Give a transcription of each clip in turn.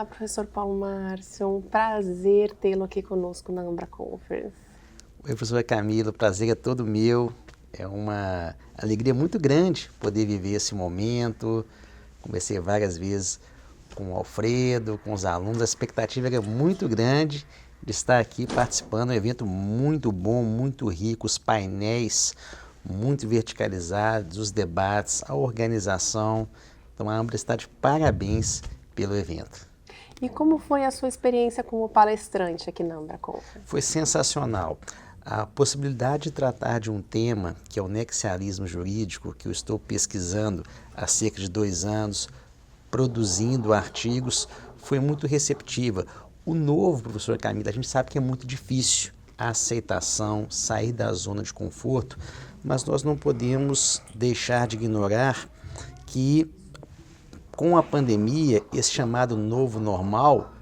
Olá, professor Paulo Márcio, um prazer tê-lo aqui conosco na Ambra Conference. Oi, professora Camila, o prazer é todo meu. É uma alegria muito grande poder viver esse momento. Conversei várias vezes com o Alfredo, com os alunos. A expectativa era muito grande de estar aqui participando. É um evento muito bom, muito rico, os painéis muito verticalizados, os debates, a organização. Então a Ambra está de parabéns pelo evento. E como foi a sua experiência como palestrante aqui na Ambra Conference? Foi sensacional. A possibilidade de tratar de um tema que é o nexialismo jurídico, que eu estou pesquisando há cerca de 2 anos, produzindo artigos, foi muito receptiva. O novo, professora Camila, a gente sabe que é muito difícil a aceitação, sair da zona de conforto, mas nós não podemos deixar de ignorar que com a pandemia, esse chamado novo normal,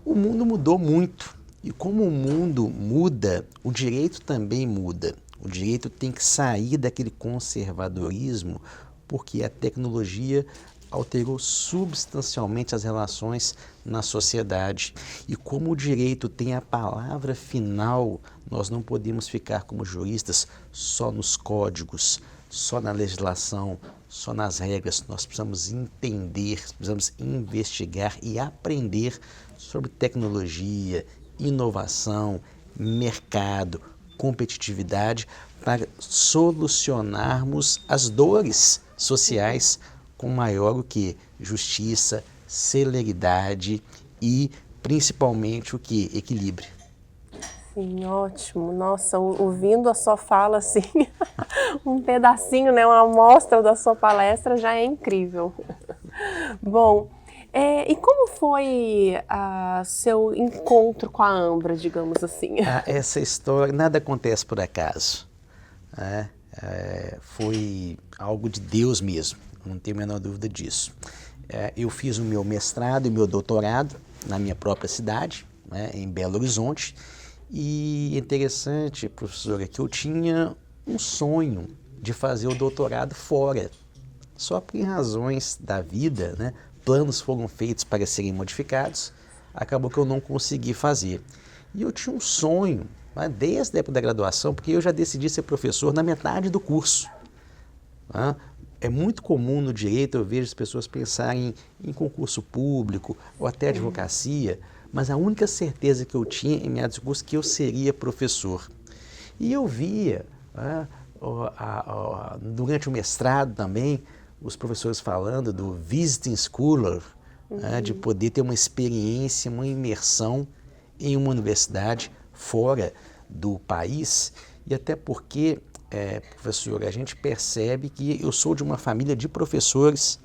o mundo mudou muito. E como o mundo muda, o direito também muda. O direito tem que sair daquele conservadorismo, porque a tecnologia alterou substancialmente as relações na sociedade. E como o direito tem a palavra final, nós não podemos ficar como juristas só nos códigos, só na legislação, só nas regras. Nós precisamos entender, precisamos investigar e aprender sobre tecnologia, inovação, mercado, competitividade, para solucionarmos as dores sociais com maior o que? Justiça, celeridade e principalmente o que? Equilíbrio. Sim, ótimo. Nossa, ouvindo a sua fala assim, um pedacinho, né, uma amostra da sua palestra já é incrível. Bom, e como foi seu encontro com a Ambra, digamos assim? Essa história, nada acontece por acaso. Foi algo de Deus mesmo, não tenho a menor dúvida disso. Eu fiz o meu mestrado e meu doutorado na minha própria cidade, em Belo Horizonte, e é interessante, professora, que eu tinha um sonho de fazer o doutorado fora. Só que em razões da vida, planos foram feitos para serem modificados, acabou que eu não consegui fazer. E eu tinha um sonho, desde a época da graduação, porque eu já decidi ser professor na metade do curso. É muito comum no direito, eu vejo as pessoas pensarem em concurso público ou até advocacia, mas a única certeza que eu tinha em meados do curso é que eu seria professor. E eu via, durante o mestrado também, os professores falando do visiting scholar, de poder ter uma experiência, uma imersão em uma universidade fora do país, e até porque, professora, a gente percebe que eu sou de uma família de professores,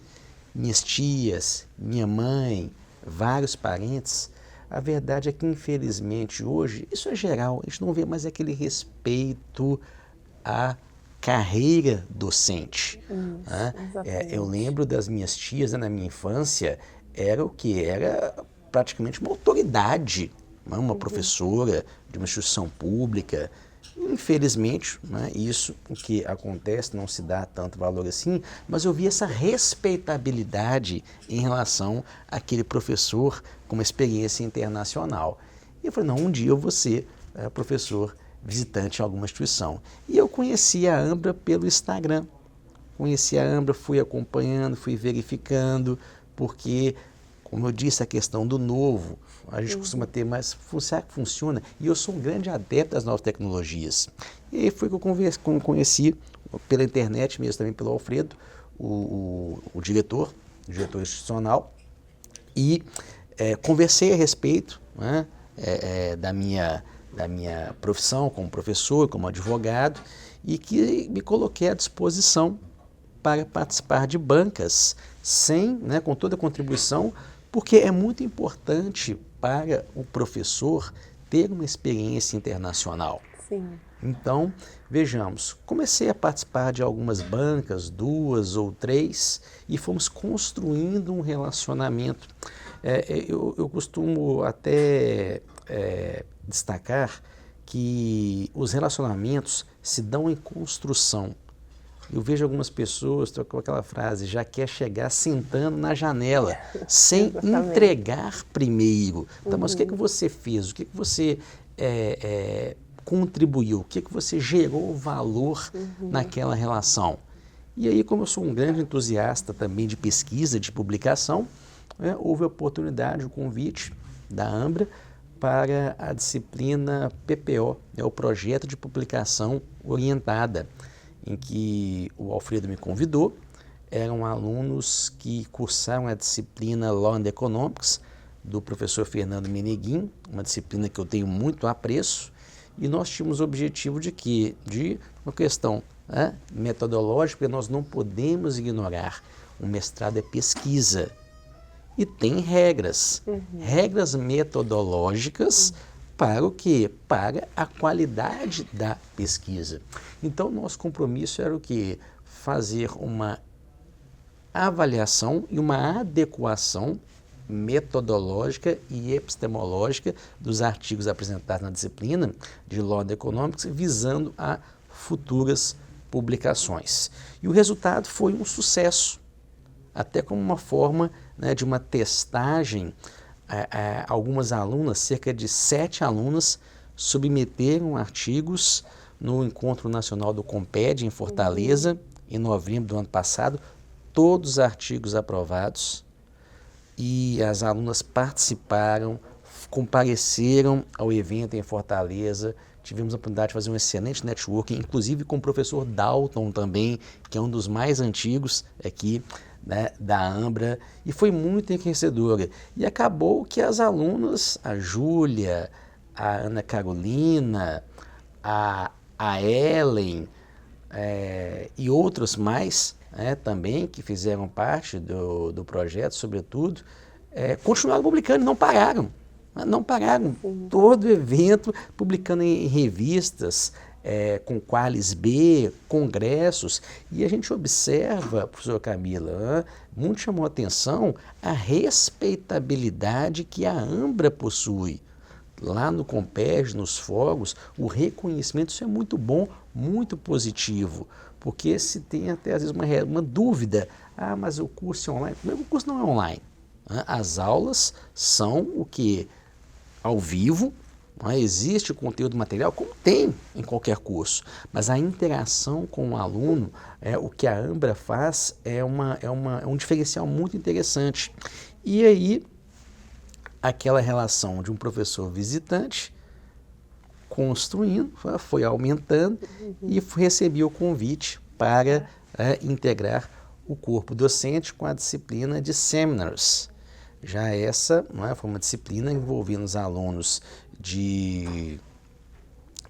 minhas tias, minha mãe, vários parentes. A verdade é que, infelizmente, hoje, isso é geral, a gente não vê mais aquele respeito à carreira docente. Eu lembro das minhas tias, na minha infância, era o que? Era praticamente uma autoridade, uma professora de uma instituição pública. Infelizmente, isso o que acontece não se dá tanto valor assim, mas eu vi essa respeitabilidade em relação àquele professor com uma experiência internacional. E eu falei, não, um dia eu vou ser professor visitante em alguma instituição. E eu conheci a Ambra pelo Instagram. Conheci a Ambra, fui acompanhando, fui verificando, porque, como eu disse, a questão do novo, a gente costuma ter mais, será que funciona? E eu sou um grande adepto das novas tecnologias. E aí foi que eu conheci, pela internet mesmo, também pelo Alfredo, o diretor institucional, e conversei a respeito da minha profissão como professor, como advogado, e que me coloquei à disposição para participar de bancas, com toda a contribuição, porque é muito importante para o professor ter uma experiência internacional. Sim. Então, vejamos, comecei a participar de algumas bancas, 2 ou 3, e fomos construindo um relacionamento. Eu costumo até destacar que os relacionamentos se dão em construção. Eu vejo algumas pessoas, estou com aquela frase, já quer chegar sentando na janela, sem entregar primeiro. Então, mas o que você fez? O que você contribuiu? O que você gerou valor naquela relação? E aí, como eu sou um grande entusiasta também de pesquisa, de publicação, houve a oportunidade, o convite da Ambra para a disciplina PPO, o Projeto de Publicação Orientada, em que o Alfredo me convidou. Eram alunos que cursaram a disciplina Law and Economics, do professor Fernando Meneguin, uma disciplina que eu tenho muito apreço, e nós tínhamos o objetivo de uma questão metodológica, porque nós não podemos ignorar, o mestrado é pesquisa, e tem regras, regras metodológicas para o quê? Para a qualidade da pesquisa. Então, nosso compromisso era o quê? Fazer uma avaliação e uma adequação metodológica e epistemológica dos artigos apresentados na disciplina de Law and Economics, visando a futuras publicações. E o resultado foi um sucesso, até como uma forma de uma testagem. Algumas alunas, cerca de 7 alunas, submeteram artigos no Encontro Nacional do Comped, em Fortaleza, em novembro do ano passado, todos os artigos aprovados, e as alunas participaram, compareceram ao evento em Fortaleza. Tivemos a oportunidade de fazer um excelente networking, inclusive com o professor Dalton também, que é um dos mais antigos aqui, da Ambra, e foi muito enriquecedora. E acabou que as alunas, a Júlia, a Ana Carolina, a Ellen e outros mais também, que fizeram parte do projeto, sobretudo, continuaram publicando, não pararam. Não pararam. Todo evento, publicando em revistas, com Qualis B, congressos, e a gente observa, professora Camila, muito chamou a atenção a respeitabilidade que a Ambra possui. Lá no Comped, nos fóruns, o reconhecimento, isso é muito bom, muito positivo, porque se tem até às vezes uma dúvida, mas o curso é online? O curso não é online. As aulas são o que? Ao vivo. Existe o conteúdo material, como tem em qualquer curso, mas a interação com o aluno, o que a Ambra faz, é um diferencial muito interessante. E aí, aquela relação de um professor visitante construindo, foi aumentando, e recebi o convite para integrar o corpo docente com a disciplina de Seminars. Já essa foi uma disciplina envolvendo os alunos de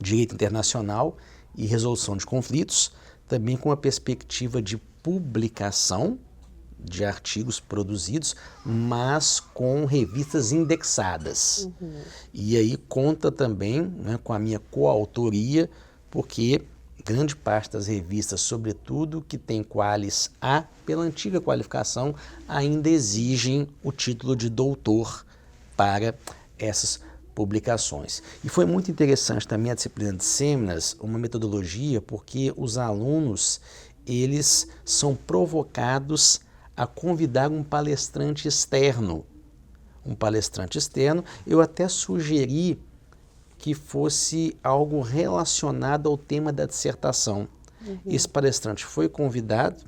Direito Internacional e Resolução de Conflitos, também com a perspectiva de publicação de artigos produzidos, mas com revistas indexadas. E aí conta também com a minha coautoria, porque grande parte das revistas, sobretudo que tem Qualis A, pela antiga qualificação, ainda exigem o título de doutor para essas publicações. E foi muito interessante também a disciplina de Seminars, uma metodologia, porque os alunos, eles são provocados a convidar um palestrante externo. Eu até sugeri que fosse algo relacionado ao tema da dissertação. Esse palestrante foi convidado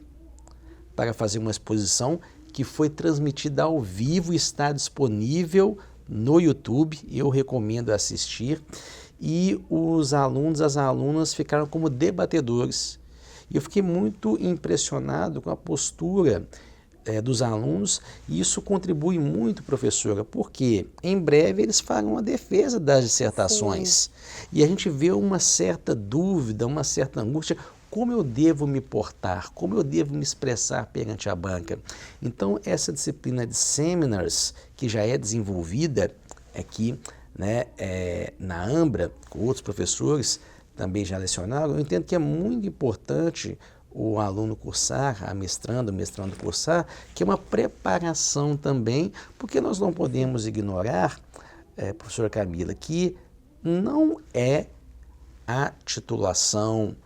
para fazer uma exposição que foi transmitida ao vivo e está disponível no YouTube, eu recomendo assistir, e os alunos, as alunas ficaram como debatedores. E eu fiquei muito impressionado com a postura dos alunos, e isso contribui muito, professora, porque em breve eles farão a defesa das dissertações. Sim. E a gente vê uma certa dúvida, uma certa angústia, como eu devo me portar, como eu devo me expressar perante a banca. Então, essa disciplina de Seminars, que já é desenvolvida aqui na Ambra, com outros professores também já lecionaram, eu entendo que é muito importante o aluno cursar, o mestrando cursar, que é uma preparação também, porque nós não podemos ignorar, professora Camila, que não é a titulação,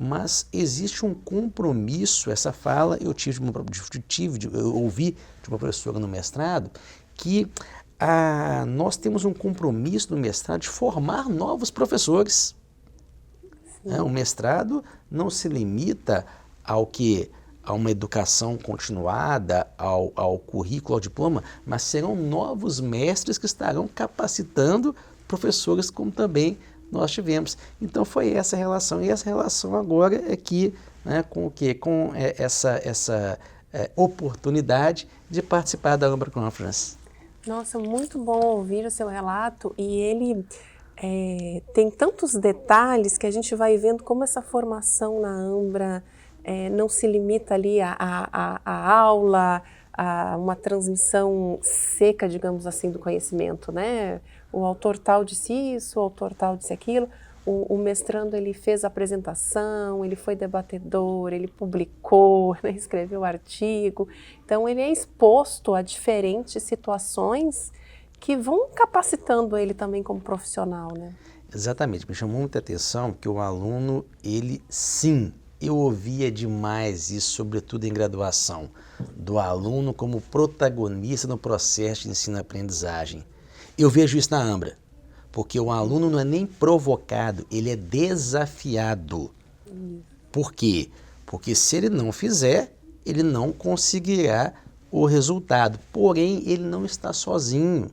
mas existe um compromisso, essa fala eu ouvi de uma professora no mestrado, que nós temos um compromisso no mestrado de formar novos professores. O mestrado não se limita ao que? A uma educação continuada, ao currículo, ao diploma, mas serão novos mestres que estarão capacitando professores como também nós tivemos. Então foi essa relação, e essa relação agora aqui, né, com o quê? Com essa oportunidade de participar da Ambra Conference. Nossa, muito bom ouvir o seu relato, e ele tem tantos detalhes que a gente vai vendo como essa formação na Ambra não se limita ali à aula, a uma transmissão seca, digamos assim, do conhecimento, né? O autor tal disse isso, o autor tal disse aquilo. O mestrando, ele fez a apresentação, ele foi debatedor, ele publicou, né, escreveu artigo. Então, ele é exposto a diferentes situações que vão capacitando ele também como profissional, né? Exatamente, me chamou muita atenção que o aluno, ele sim, eu ouvia demais isso, sobretudo em graduação, do aluno como protagonista no processo de ensino-aprendizagem. Eu vejo isso na Ambra, porque o aluno não é nem provocado, ele é desafiado. Por quê? Porque se ele não fizer, ele não conseguirá o resultado. Porém, ele não está sozinho,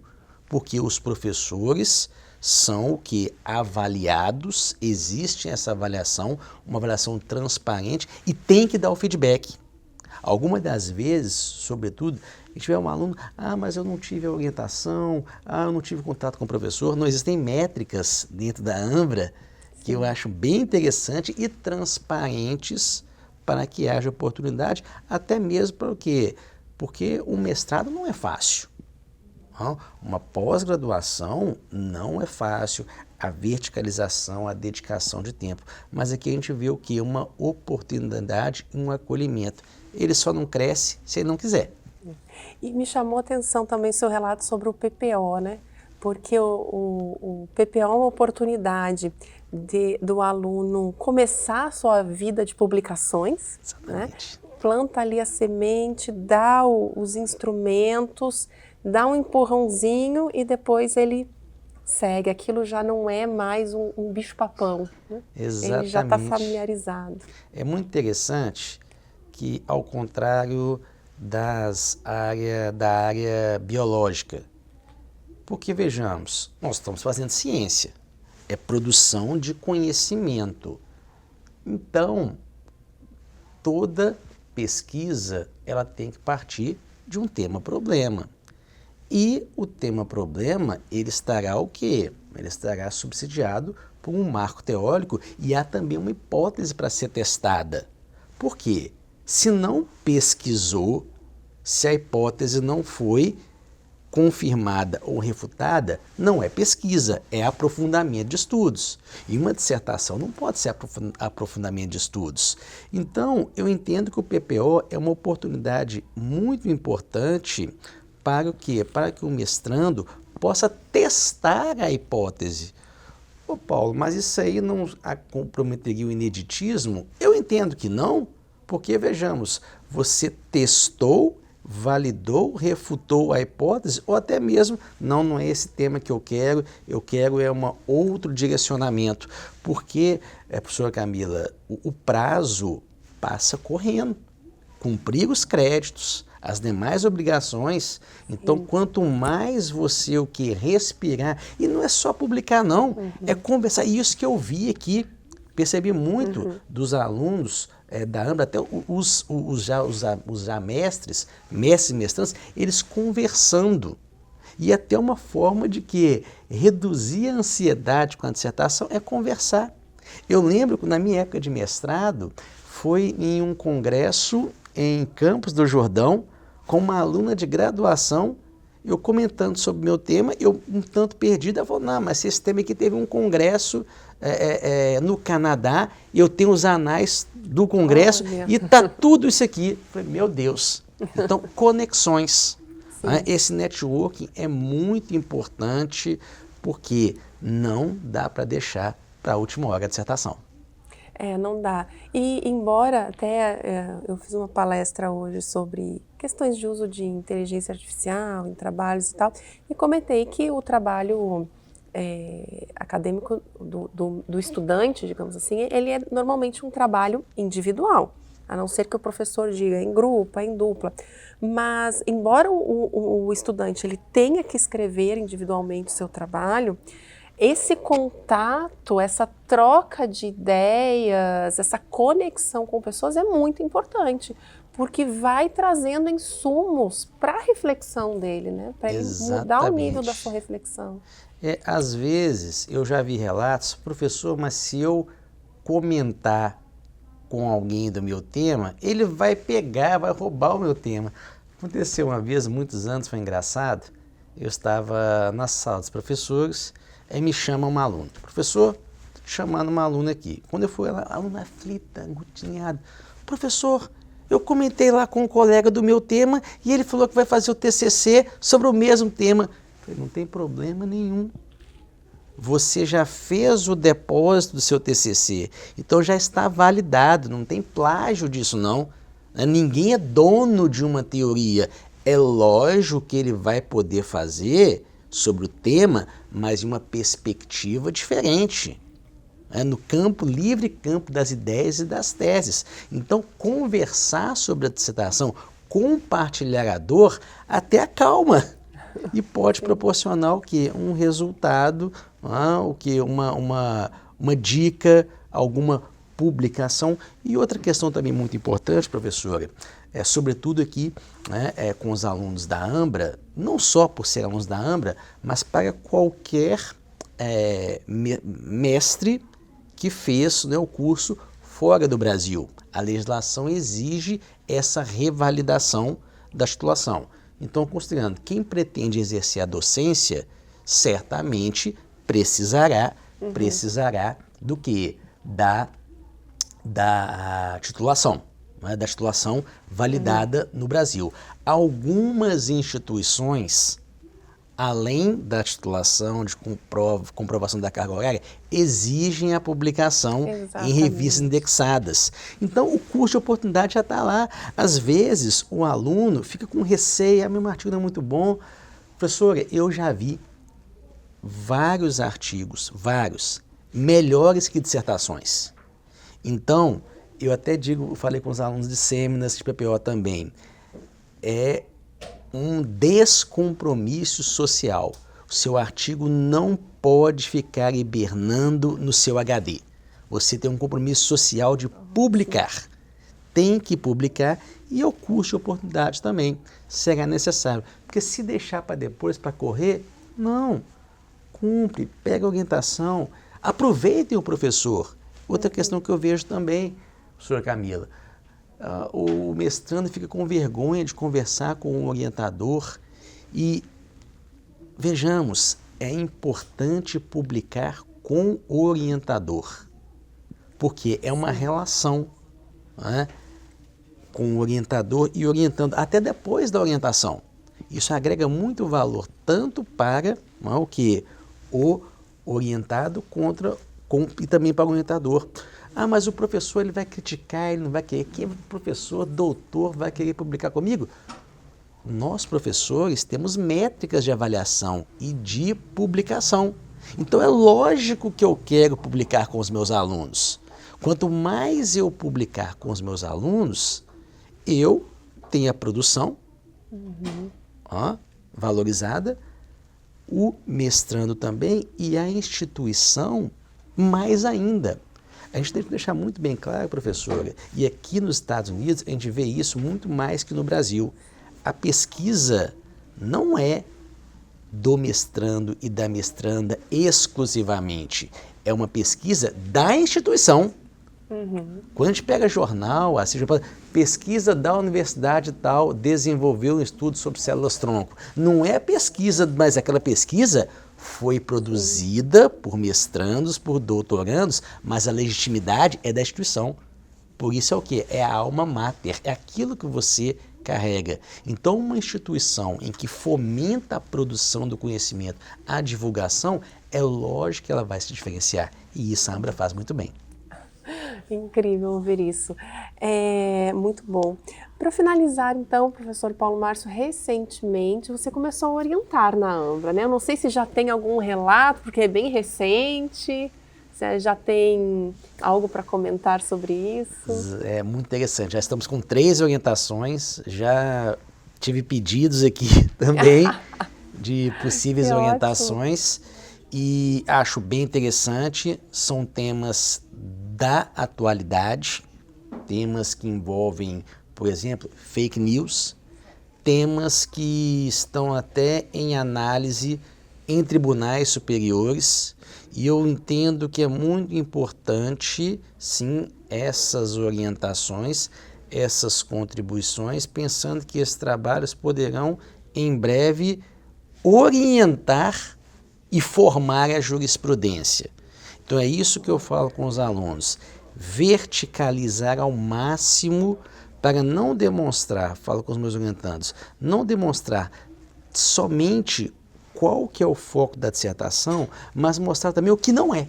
porque os professores são o que? Avaliados, existe essa avaliação, uma avaliação transparente, e tem que dar o feedback. Algumas das vezes, sobretudo, a gente vê um aluno, mas eu não tive a orientação, eu não tive contato com o professor. Não existem métricas dentro da Ambra que eu acho bem interessante e transparentes para que haja oportunidade, até mesmo para o quê? Porque o mestrado não é fácil. Uma pós-graduação não é fácil, a verticalização, a dedicação de tempo. Mas aqui a gente vê o que? Uma oportunidade e um acolhimento. Ele só não cresce se ele não quiser. E me chamou a atenção também seu relato sobre o PPO, né? Porque o PPO é uma oportunidade do aluno começar a sua vida de publicações, né? Planta ali a semente, dá os instrumentos, dá um empurrãozinho e depois ele segue. Aquilo já não é mais um bicho-papão, né? Exatamente. Ele já está familiarizado. É muito interessante que, ao contrário da área biológica, porque, vejamos, nós estamos fazendo ciência, é produção de conhecimento. Então, toda pesquisa ela tem que partir de um tema-problema. E o tema-problema, ele estará o quê? Ele estará subsidiado por um marco teórico, e há também uma hipótese para ser testada. Por quê? Se não pesquisou, se a hipótese não foi confirmada ou refutada, não é pesquisa, é aprofundamento de estudos. E uma dissertação não pode ser aprofundamento de estudos. Então, eu entendo que o PPO é uma oportunidade muito importante para o quê? Para que o mestrando possa testar a hipótese. Ô Paulo, mas isso aí não comprometeria o ineditismo? Eu entendo que não, porque, vejamos, você testou, validou, refutou a hipótese, ou até mesmo, não é esse tema que eu quero é outro direcionamento. Porque, professora Camila, o prazo passa correndo, cumprir os créditos, as demais obrigações. Então, quanto mais você respirar, e não é só publicar não, é conversar. E isso que eu vi aqui, percebi muito dos alunos da Ambra, até os já mestres e mestrantes, eles conversando. E até uma forma de reduzir a ansiedade com a dissertação é conversar. Eu lembro que na minha época de mestrado, foi em um congresso em Campos do Jordão, com uma aluna de graduação, eu comentando sobre o meu tema, eu um tanto perdida, ela falou, não, mas esse tema aqui teve um congresso no Canadá, eu tenho os anais do congresso e está tudo isso aqui. Eu falei, meu Deus. Então, conexões. Né? Esse networking é muito importante, porque não dá para deixar para a última hora a dissertação. Não dá. E embora até eu fiz uma palestra hoje sobre questões de uso de inteligência artificial em trabalhos e tal, e comentei que o trabalho acadêmico do estudante, digamos assim, ele é normalmente um trabalho individual, a não ser que o professor diga em grupo, em dupla. Mas, embora o estudante ele tenha que escrever individualmente o seu trabalho, esse contato, essa troca de ideias, essa conexão com pessoas é muito importante, porque vai trazendo insumos para a reflexão dele, né? Para ele mudar o nível da sua reflexão. Às vezes, eu já vi relatos, professor, mas se eu comentar com alguém do meu tema, ele vai pegar, vai roubar o meu tema. Aconteceu uma vez, muitos anos, foi engraçado, eu estava na sala dos professores, aí me chama uma aluna. Professor, chamando uma aluna aqui. Quando eu fui lá, a aluna aflita, angustiada. Professor, eu comentei lá com um colega do meu tema e ele falou que vai fazer o TCC sobre o mesmo tema. Eu falei, não tem problema nenhum. Você já fez o depósito do seu TCC, então já está validado, não tem plágio disso não. Ninguém é dono de uma teoria. É lógico que ele vai poder fazer sobre o tema, mas em uma perspectiva diferente. No campo, livre campo das ideias e das teses. Então, conversar sobre a dissertação, compartilhar a dor, até acalma. E pode proporcionar o quê? Um resultado, o quê? Uma dica, alguma publicação. E outra questão também muito importante, professora, sobretudo aqui com os alunos da Ambra, não só por ser alunos da Ambra, mas para qualquer mestre que fez o curso fora do Brasil. A legislação exige essa revalidação da titulação. Então, considerando quem pretende exercer a docência, certamente precisará do quê? Da titulação, da titulação validada no Brasil. Algumas instituições, além da titulação de comprovação da carga horária, exigem a publicação em revistas indexadas. Então, o custo de oportunidade já está lá. Às vezes, o aluno fica com receio, meu artigo não é muito bom. Professora, eu já vi vários artigos, melhores que dissertações. Então, eu até falei com os alunos de seminas de PPO também, é um descompromisso social. O seu artigo não pode ficar hibernando no seu HD. Você tem um compromisso social de publicar. Tem que publicar e o custo de oportunidade também será necessário. Porque se deixar para depois, para correr, não. Cumpre, pega a orientação, aproveitem o professor. Outra questão que eu vejo também, professora Camila, o mestrando fica com vergonha de conversar com o orientador e, vejamos, é importante publicar com o orientador, porque é uma relação com o orientador e orientando até depois da orientação. Isso agrega muito valor tanto para o orientado e também para o orientador. Mas o professor ele vai criticar, ele não vai querer. Que professor, doutor, vai querer publicar comigo? Nós, professores, temos métricas de avaliação e de publicação. Então, é lógico que eu quero publicar com os meus alunos. Quanto mais eu publicar com os meus alunos, eu tenho a produção valorizada, o mestrando também e a instituição mais ainda. A gente tem que deixar muito bem claro, professora, e aqui nos Estados Unidos a gente vê isso muito mais que no Brasil. A pesquisa não é do mestrando e da mestranda exclusivamente. É uma pesquisa da instituição. Quando a gente pega jornal, assiste, pesquisa da universidade tal desenvolveu um estudo sobre células-tronco. Não é pesquisa, mas aquela pesquisa foi produzida por mestrandos, por doutorandos, mas a legitimidade é da instituição. Por isso é o quê? É a alma mater, é aquilo que você carrega. Então, uma instituição em que fomenta a produção do conhecimento, a divulgação, é lógico que ela vai se diferenciar. E isso a Ambra faz muito bem. Incrível ouvir isso. É muito bom. Para finalizar, então, professor Paulo Márcio, recentemente você começou a orientar na Ambra, né? Eu não sei se já tem algum relato, porque é bem recente, se já tem algo para comentar sobre isso. É muito interessante. Já estamos com 3 orientações, já tive pedidos aqui também de possíveis Que orientações e acho bem interessante. São temas da atualidade, temas que envolvem, por exemplo, fake news, temas que estão até em análise em tribunais superiores, e eu entendo que é muito importante, sim, essas orientações, essas contribuições, pensando que esses trabalhos poderão, em breve, orientar e formar a jurisprudência. Então é isso que eu falo com os alunos, verticalizar ao máximo para não demonstrar, falo com os meus orientandos, não demonstrar somente qual que é o foco da dissertação, mas mostrar também o que não é.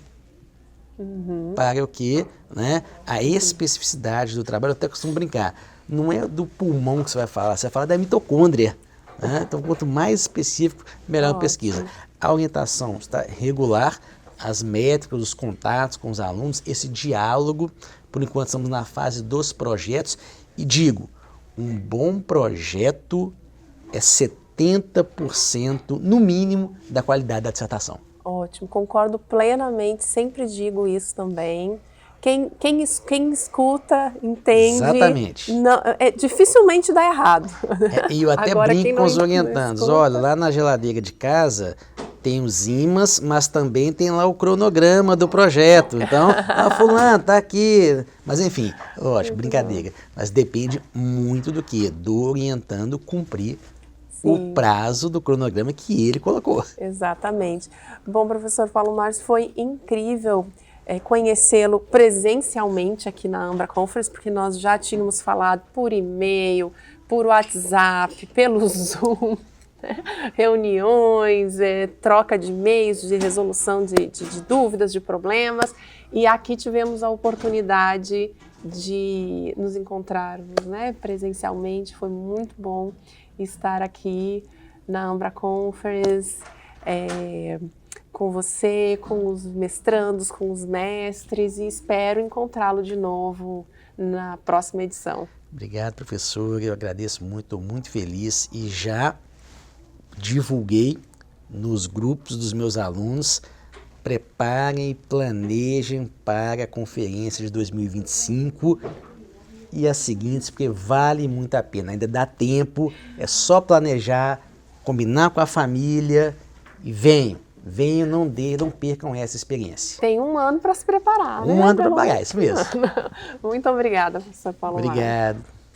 Para o que, né, a especificidade do trabalho, eu até costumo brincar, não é do pulmão que você vai falar da mitocôndria. Né? Então, quanto mais específico, melhor a pesquisa. A orientação está regular, as métricas, os contatos com os alunos, esse diálogo, por enquanto estamos na fase dos projetos, e digo, um bom projeto é 70% no mínimo da qualidade da dissertação. Ótimo, concordo plenamente, sempre digo isso também. Quem escuta, entende. Exatamente. Não, dificilmente dá errado. E eu até Agora, brinco com os orientandos, escuta... olha, lá na geladeira de casa tem os ímãs, mas também tem lá o cronograma do projeto. Então, fulano, tá aqui. Mas enfim, lógico, brincadeira. Mas depende muito do que? Do orientando cumprir o prazo do cronograma que ele colocou. Exatamente. Bom, professor Paulo Márcio, foi incrível conhecê-lo presencialmente aqui na Ambra Conference, porque nós já tínhamos falado por e-mail, por WhatsApp, pelo Zoom, reuniões, troca de e-mails, de resolução de dúvidas, de problemas, e aqui tivemos a oportunidade de nos encontrarmos, né, presencialmente. Foi muito bom estar aqui na Ambra Conference, com você, com os mestrandos, com os mestres, e espero encontrá-lo de novo na próxima edição. Obrigado, professor, eu agradeço muito, estou muito feliz e já divulguei nos grupos dos meus alunos. Preparem e planejem para a conferência de 2025 e as seguintes, porque vale muito a pena, ainda dá tempo, é só planejar, combinar com a família e venham, não percam essa experiência. Tem um ano para se preparar, né? Um ano para preparar, isso mesmo. Muito obrigada, professor Paulo Márcio. Obrigado.